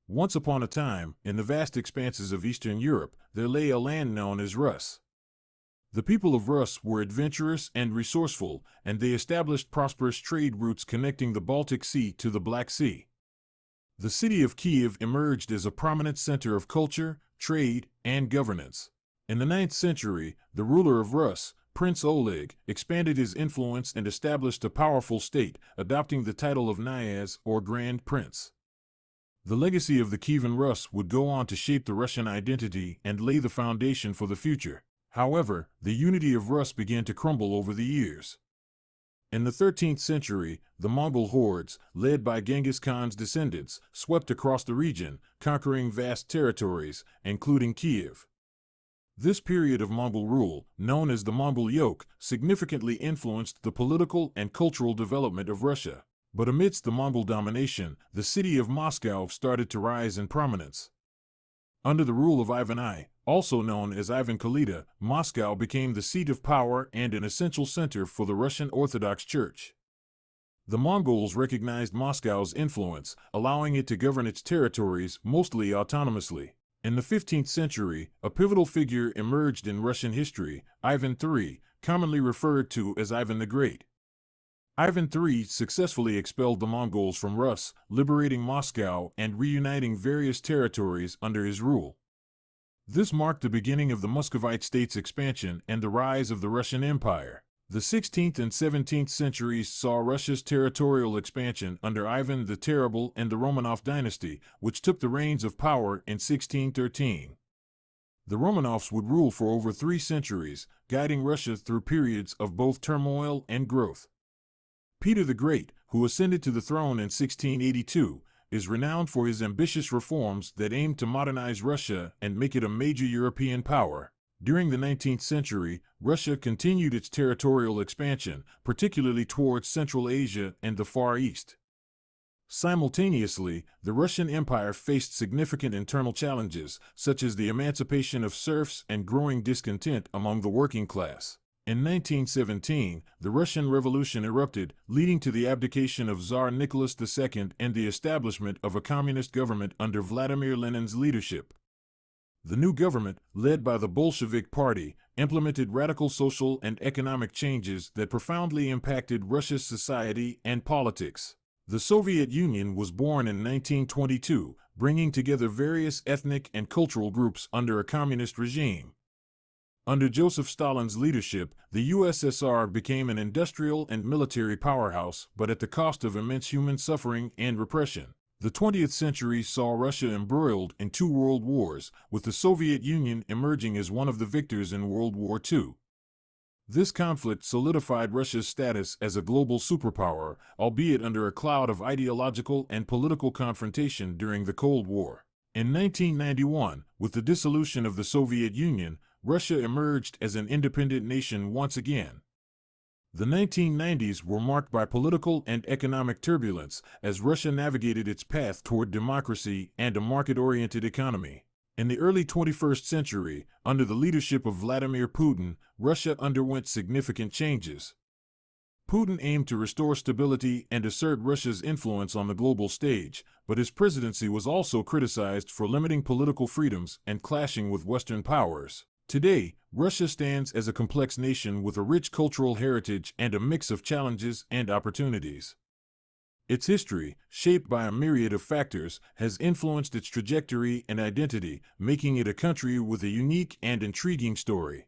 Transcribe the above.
Once upon a time, in the vast expanses of Eastern Europe, there lay a land known as Rus. The people of Rus were adventurous and resourceful, and they established prosperous trade routes connecting the Baltic Sea to the Black Sea. The city of Kiev emerged as a prominent center of culture, trade, and governance. In the 9th century, the ruler of Rus, Prince Oleg, expanded his influence and established a powerful state, adopting the title of Knyaz or Grand Prince. The legacy of the Kievan Rus would go on to shape the Russian identity and lay the foundation for the future. However, the unity of Rus began to crumble over the years. In the 13th century, the Mongol hordes, led by Genghis Khan's descendants, swept across the region, conquering vast territories, including Kiev. This period of Mongol rule, known as the Mongol Yoke, significantly influenced the political and cultural development of Russia. But amidst the Mongol domination, the city of Moscow started to rise in prominence. Under the rule of Ivan I, also known as Ivan Khalida, Moscow became the seat of power and an essential center for the Russian Orthodox Church. The Mongols recognized Moscow's influence, allowing it to govern its territories mostly autonomously. In the 15th century, a pivotal figure emerged in Russian history, Ivan III, commonly referred to as Ivan the Great. Ivan III successfully expelled the Mongols from Rus, liberating Moscow and reuniting various territories under his rule. This marked the beginning of the Muscovite state's expansion and the rise of the Russian Empire. The 16th and 17th centuries saw Russia's territorial expansion under Ivan the Terrible and the Romanov dynasty, which took the reins of power in 1613. The Romanovs would rule for over 3 centuries, guiding Russia through periods of both turmoil and growth. Peter the Great, who ascended to the throne in 1682, is renowned for his ambitious reforms that aimed to modernize Russia and make it a major European power. During the 19th century, Russia continued its territorial expansion, particularly towards Central Asia and the Far East. Simultaneously, the Russian Empire faced significant internal challenges, such as the emancipation of serfs and growing discontent among the working class. In 1917, the Russian Revolution erupted, leading to the abdication of Tsar Nicholas II and the establishment of a communist government under Vladimir Lenin's leadership. The new government, led by the Bolshevik Party, implemented radical social and economic changes that profoundly impacted Russia's society and politics. The Soviet Union was born in 1922, bringing together various ethnic and cultural groups under a communist regime. Under Joseph Stalin's leadership, the USSR became an industrial and military powerhouse, but at the cost of immense human suffering and repression. The 20th century saw Russia embroiled in 2 world wars, with the Soviet Union emerging as one of the victors in World War II. This conflict solidified Russia's status as a global superpower, albeit under a cloud of ideological and political confrontation during the Cold War. In 1991, with the dissolution of the Soviet Union, Russia emerged as an independent nation once again. The 1990s were marked by political and economic turbulence as Russia navigated its path toward democracy and a market-oriented economy. In the early 21st century, under the leadership of Vladimir Putin, Russia underwent significant changes. Putin aimed to restore stability and assert Russia's influence on the global stage, but his presidency was also criticized for limiting political freedoms and clashing with Western powers. Today, Russia stands as a complex nation with a rich cultural heritage and a mix of challenges and opportunities. Its history, shaped by a myriad of factors, has influenced its trajectory and identity, making it a country with a unique and intriguing story.